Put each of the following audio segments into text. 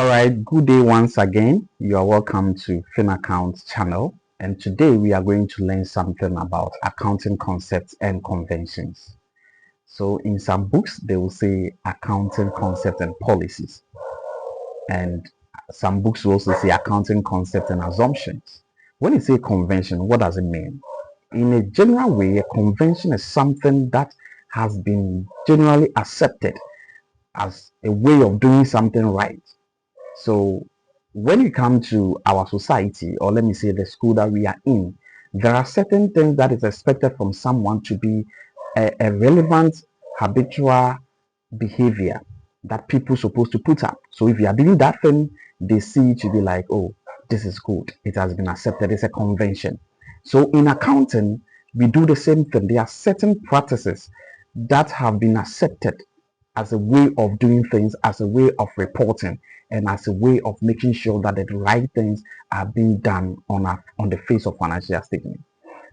All right, good day once again. You are welcome to FinAccount channel, and today we are going to learn something about accounting concepts and conventions. So in some books they will say accounting concepts and policies, and some books will also say accounting concepts and assumptions. When you say convention, what does it mean? In a general way, a convention is something that has been generally accepted as a way of doing something right. So when you come to our society, or let me say the school that we are in, there are certain things that is expected from someone to be a relevant habitual behavior that people supposed to put up. So if you are doing that thing, they see it to be like, oh, this is good. It has been accepted. It's a convention. So in accounting, we do the same thing. There are certain practices that have been accepted as a way of doing things, as a way of reporting, and as a way of making sure that the right things are being done on the face of financial statement.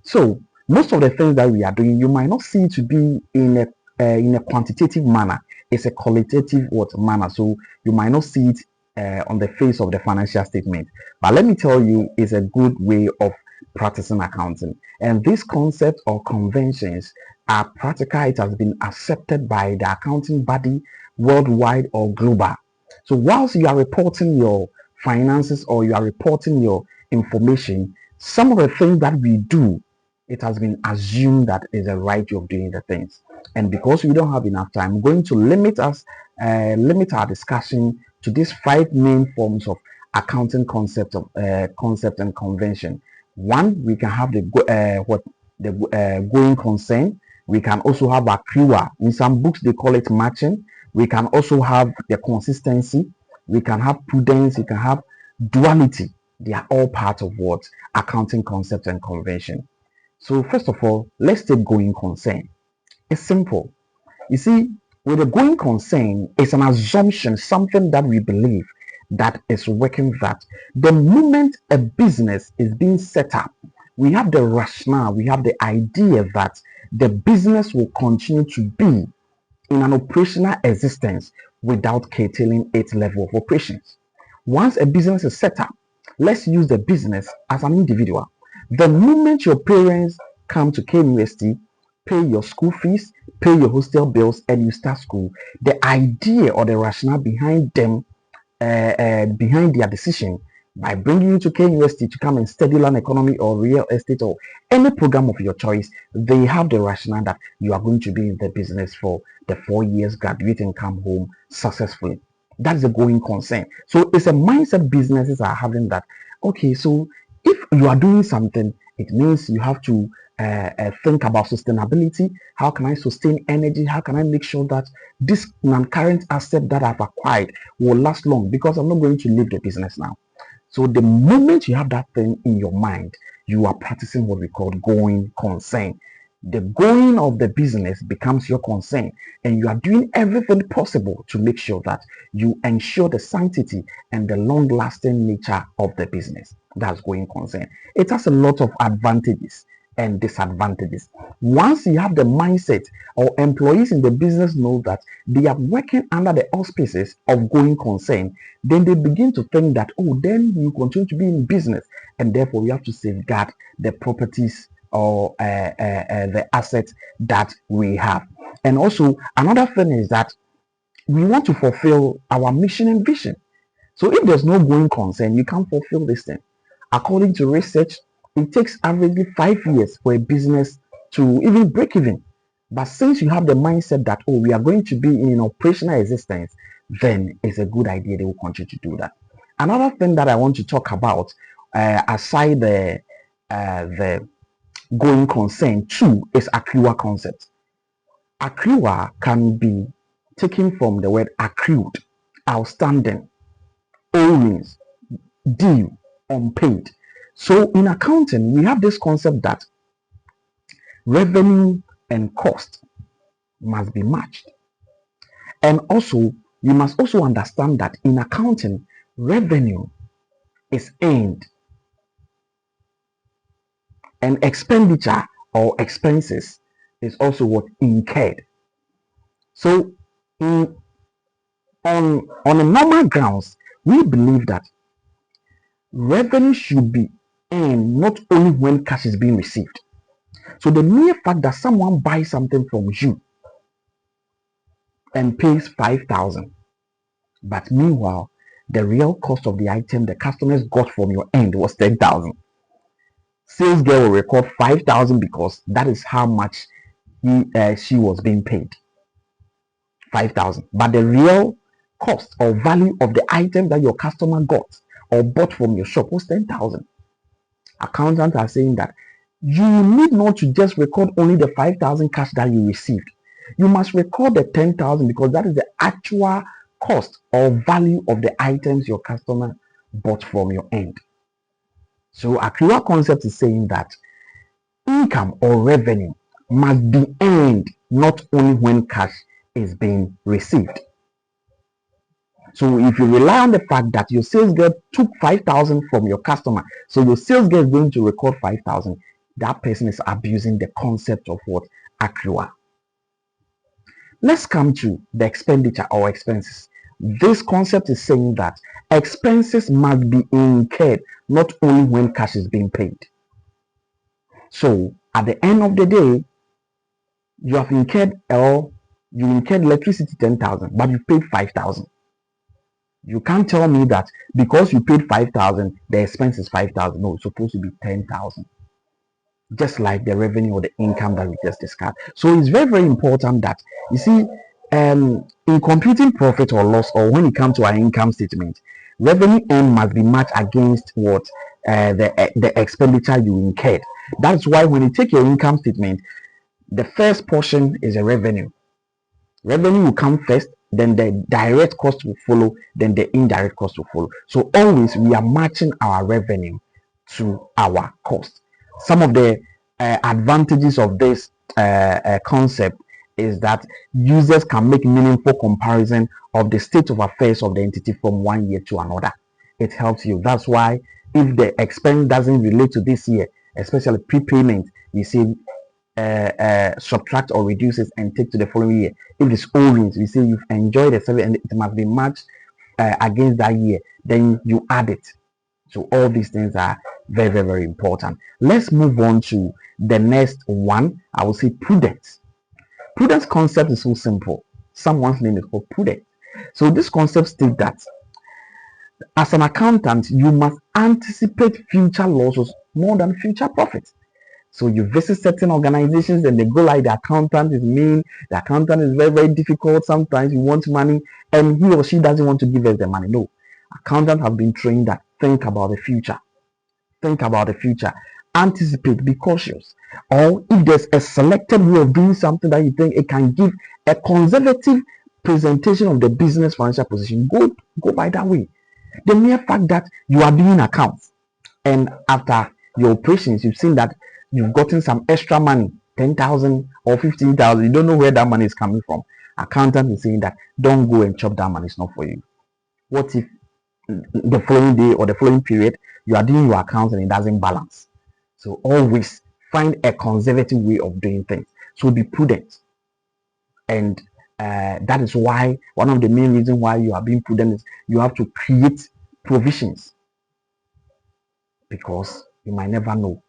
So most of the things that we are doing, you might not see it to be in a quantitative manner. It's a qualitative manner. So you might not see it on the face of the financial statement. But let me tell you, it's a good way of practicing accounting. And these concepts or conventions are practical. It has been accepted by the accounting body worldwide or global. So whilst you are reporting your finances or you are reporting your information, some of the things that we do, it has been assumed that is a right way of doing the things. And because we don't have enough time, I'm going to limit our discussion to these five main forms of accounting concept and convention. One, we can have the going concern. We can also have accrual. In some books, they call it matching. We can also have the consistency. We can have prudence. We can have duality. They are all part of what accounting concept and convention. So first of all, let's take going concern. It's simple. You see, with a going concern, it's an assumption, something that we believe that is working, that the moment a business is being set up, we have the rationale, we have the idea that the business will continue to be in an operational existence without curtailing its level of operations. Once a business is set up, let's use the business as an individual. The moment your parents come to K University, pay your school fees, pay your hostel bills, and you start school, the idea or the rationale behind them, behind their decision by bringing you to K University to come and study land economy or real estate or any program of your choice, they have the rationale that you are going to be in the business for the 4 years, graduate and come home successfully. That's the going concern. So it's a mindset businesses are having that. Okay, so if you are doing something, it means you have to think about sustainability. How can I sustain energy? How can I make sure that this non-current asset that I've acquired will last long, because I'm not going to leave the business now. So the moment you have that thing in your mind, you are practicing what we call going concern. The going of the business becomes your concern, and you are doing everything possible to make sure that you ensure the sanctity and the long-lasting nature of the business. That's going concern. It has a lot of advantages and disadvantages. Once you have the mindset, or employees in the business know that they are working under the auspices of going concern, then they begin to think that, oh, then you continue to be in business, and therefore you have to safeguard the properties or the assets that we have. And also another thing is that we want to fulfill our mission and vision. So if there's no going concern, you can't fulfill this thing. According to research, it takes averagely 5 years for a business to even break even. But since you have the mindset that, oh, we are going to be in an operational existence, then it's a good idea they will continue to do that. Another thing that I want to talk about, aside the going concern too, is accrual concept. Accrual can be taken from the word accrued, outstanding, owings, due, unpaid. So in accounting, we have this concept that revenue and cost must be matched. And also, you must also understand that in accounting, revenue is earned and expenditure or expenses is also what incurred. So in, on a normal grounds, We believe that revenue should be earned not only when cash is being received. So the mere fact that someone buys something from you and pays 5,000, but meanwhile the real cost of the item the customers got from your end was 10,000. Sales girl will record 5,000 because that is how much she was being paid, 5,000. But the real cost or value of the item that your customer got or bought from your shop was 10,000. Accountants are saying that you need not to just record only the 5,000 cash that you received. You must record the 10,000 because that is the actual cost or value of the items your customer bought from your end. So Accrual concept is saying that income or revenue must be earned not only when cash is being received. So if you rely on the fact that your sales girl took 5,000 from your customer, so your sales girl is going to record 5,000, that person is abusing the concept of what? Accrual. Let's come to the expenditure or expenses. This concept is saying that expenses must be incurred not only when cash is being paid. So at the end of the day, you have incurred electricity 10,000, but you paid 5,000. You can't tell me that because you paid 5,000, the expense is 5,000. No, it's supposed to be 10,000. Just like the revenue or the income that we just discussed. So it's very, very important that you see, in computing profit or loss, or when it comes to our income statement, revenue earned must be matched against what the expenditure you incurred. That's why when you take your income statement, the first portion is a revenue. Revenue will come first, then the direct cost will follow, then the indirect cost will follow. So always we are matching our revenue to our cost. Some of the advantages of this concept is that users can make meaningful comparison of the state of affairs of the entity from one year to another. It helps you. That's why if the expense doesn't relate to this year, especially prepayment, we say subtract or reduces and take to the following year. If it's owings, we say you've enjoyed the service and it must be matched against that year, then you add it. So all these things are very, very, very important. Let's move on to the next one. I will say prudence. Prudence concept is so simple. Someone's name is called Prudence. So this concept states that as an accountant, you must anticipate future losses more than future profits. So you visit certain organizations and they go like the accountant is mean, the accountant is very, very difficult. Sometimes you want money and he or she doesn't want to give us the money. No, accountants have been trained that think about the future. Think about the future. Anticipate, be cautious. Or if there's a selected way of doing something that you think it can give a conservative presentation of the business financial position, go by that way. The mere fact that you are doing accounts and after your operations, you've seen that you've gotten some extra money, 10,000 or 15,000. You don't know where that money is coming from. Accountant is saying that don't go and chop that money. It's not for you. What if the following day or the following period you are doing your accounts and it doesn't balance? So always find a conservative way of doing things. So be prudent. And that is why one of the main reasons why you are being prudent is you have to create provisions, because you might never know.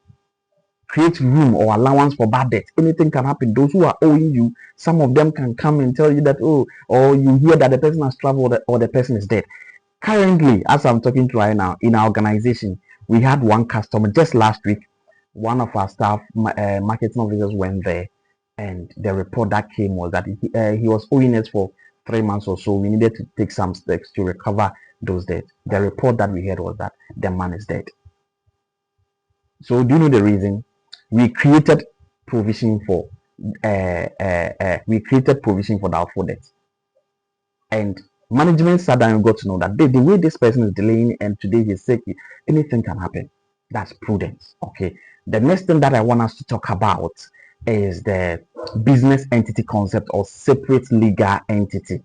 Create room or allowance for bad debt. Anything can happen. Those who are owing you, some of them can come and tell you that, oh, or you hear that the person has traveled or the person is dead. Currently, as I'm talking to right now, in our organization, we had one customer just last week. One of our staff, marketing officers, went there, and the report that came was that he was owing us for 3 months or so. We needed to take some steps to recover those debts. The report that we heard was that the man is dead. So, do you know the reason? We created provision for doubtful debts, and management sat down and got to know that the way this person is delaying and today he's sick, anything can happen. That's prudence. Okay. The next thing that I want us to talk about is the business entity concept or separate legal entity.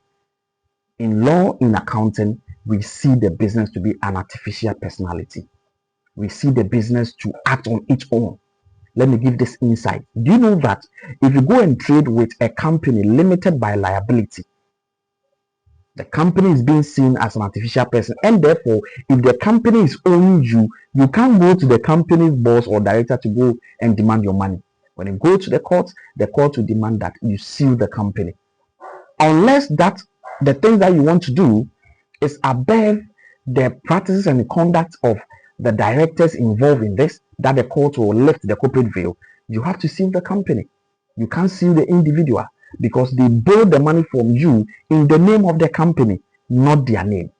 In law, in accounting, we see the business to be an artificial personality. We see the business to act on its own. Let me give this insight. Do you know that if you go and trade with a company limited by liability, The company is being seen as an artificial person, and therefore, if the company is owing you, you can't go to the company's boss or director to go and demand your money. When you go to the court will demand that you sue the company, unless that the things that you want to do is above the practices and the conduct of the directors involved in this, that the court will lift the corporate veil. You have to sue the company. You can't sue the individual because they borrowed the money from you in the name of the company, not their name.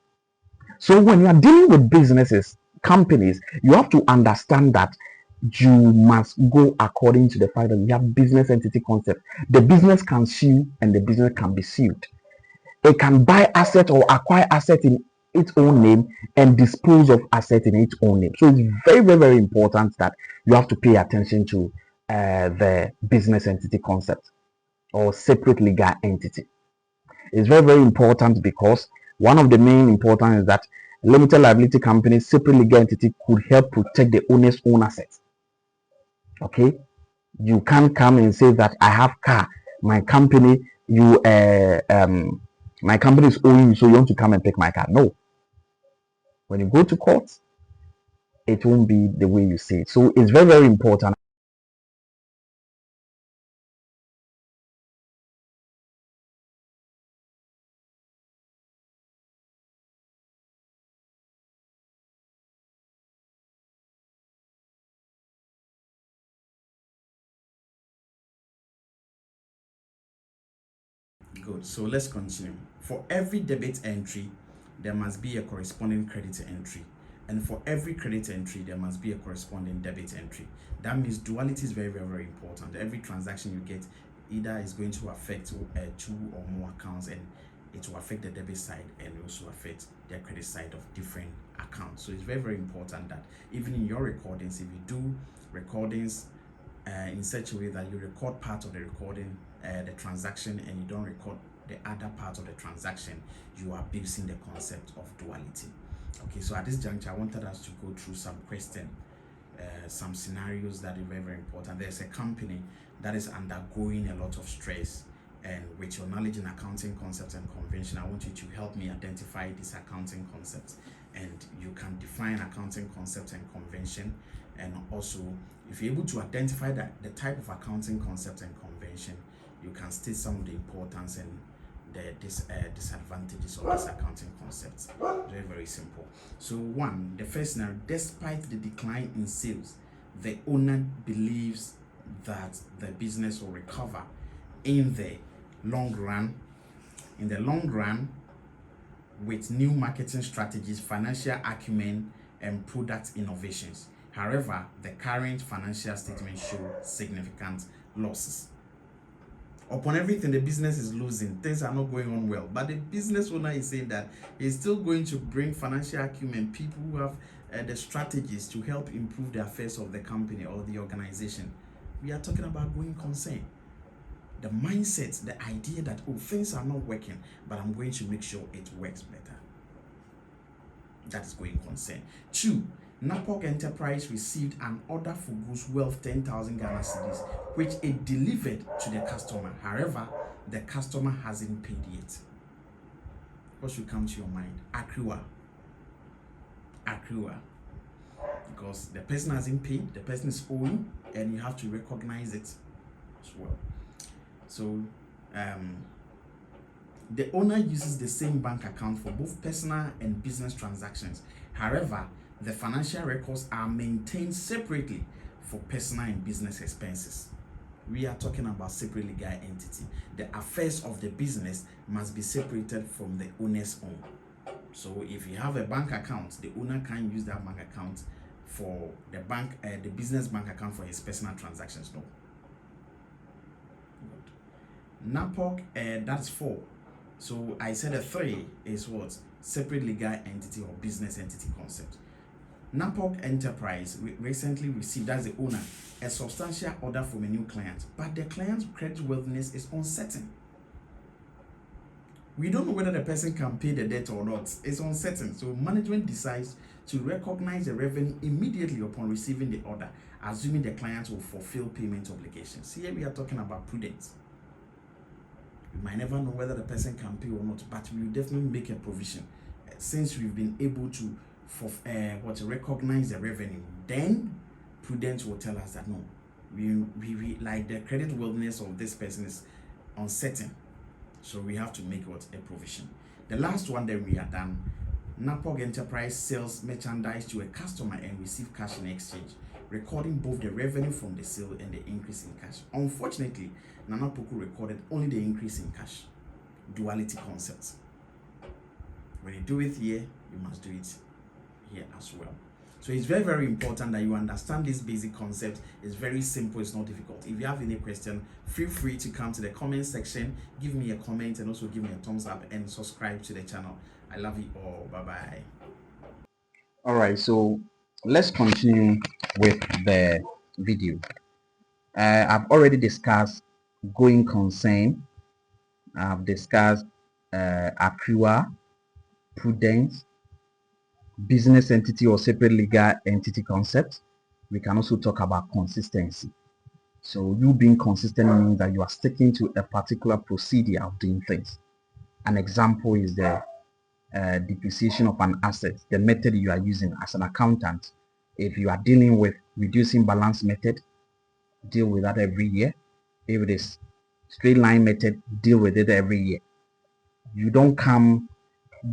So when you are dealing with businesses, companies, you have to understand that you must go according to the fact that you have business entity concept. The business can sue and the business can be sued. It can buy asset or acquire asset in its own name and dispose of asset in its own name. So it's very, very, very important that you have to pay attention to the business entity concept or separate legal entity. It's very, very important because one of the main important is that limited liability company, separate legal entity could help protect the owner's own assets. Okay, you can't come and say that I have car, my company, my company is owing you, so you want to come and take my car. No, when you go to court, it won't be the way you say it. So it's very, very important. Good. So let's continue. For every debit entry, there must be a corresponding credit entry. And for every credit entry, there must be a corresponding debit entry. That means duality is very, very, very important. Every transaction you get either is going to affect two or more accounts, and it will affect the debit side and also affect the credit side of different accounts. So it's very, very important that even in your recordings, if you do recordings in such a way that you record part of the recording, the transaction, and you don't record the other part of the transaction, you are abusing the concept of duality. Okay, so at this juncture, I wanted us to go through some questions, some scenarios that are very, very important. There's a company that is undergoing a lot of stress, and with your knowledge in accounting concepts and convention, I want you to help me identify these accounting concepts, and you can define accounting concepts and convention. And also, if you're able to identify the type of accounting concept and convention, you can state some of the importance and the disadvantages of this accounting concepts. Very, very simple. So one, the first scenario, despite the decline in sales, the owner believes that the business will recover in the long run. In the long run, with new marketing strategies, financial acumen, and product innovations. However, the current financial statements show significant losses. Upon everything, the business is losing, things are not going on well, but the business owner is saying that he's still going to bring financial acumen, people who have the strategies to help improve the affairs of the company or the organization. We are talking about going concern. The mindset, the idea that, oh, things are not working, but I'm going to make sure it works better. That is going concern. Two, Napok Enterprise received an order for goods worth 10,000 Ghana cedis, which it delivered to the customer. However, the customer hasn't paid yet. What should come to your mind? Accrual. Because the person hasn't paid, the person is owing, and you have to recognize it as well. So, the owner uses the same bank account for both personal and business transactions. However, the financial records are maintained separately for personal and business expenses. We are talking about separate legal entity. The affairs of the business must be separated from the owner's own. So if you have a bank account, the owner can't use that bank account for the business bank account for his personal transactions. No. NAPOC, that's 4. So I said a 3 is what? Separate legal entity or business entity concept. NAPOC Enterprise recently received, as the owner, a substantial order from a new client, but the client's creditworthiness is uncertain. We don't know whether the person can pay the debt or not. It's uncertain. So management decides to recognize the revenue immediately upon receiving the order, assuming the client will fulfill payment obligations. Here we are talking about prudence. We might never know whether the person can pay or not, but we will definitely make a provision. Since we've been able to recognize the revenue, then Prudence will tell us that no, we like the credit worthiness of this person is uncertain, so we have to make a provision. The last one, then we are done. NAPOG Enterprise sells merchandise to a customer and receive cash in exchange, recording both the revenue from the sale and the increase in cash. Unfortunately, Nana Poku recorded only the increase in cash. Duality concepts. When you do it here, you must do it here as well. So it's very, very important that you understand this basic concept. It's very simple, it's not difficult. If you have any question, feel free to come to the comment section, give me a comment, and also give me a thumbs up and subscribe to the channel. I love you all. Bye-bye. All right, so let's continue with the video. I've already discussed going concern. I've discussed Accrual, Prudence, business entity or separate legal entity concept. We can also talk about consistency. So you being consistent means that you are sticking to a particular procedure of doing things. An example is the depreciation of an asset, the method you are using as an accountant. If you are dealing with reducing balance method, deal with that every year. If it is straight line method, deal with it every year. You don't come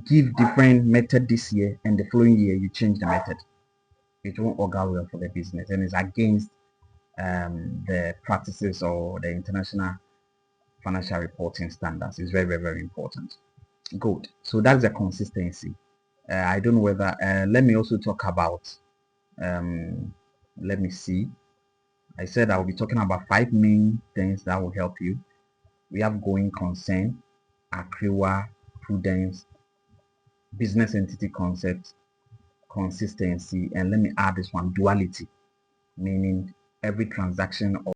give different method this year and the following year you change the method. It won't augur well for the business and it's against the practices or the international financial reporting standards. Is very, very, very important. Good. So that's the consistency. I don't know whether let me also talk about let me see. I said I will be talking about 5 main things that will help you. We have going concern, accrual, prudence, business entity concept, consistency, and let me add this one, duality, meaning every transaction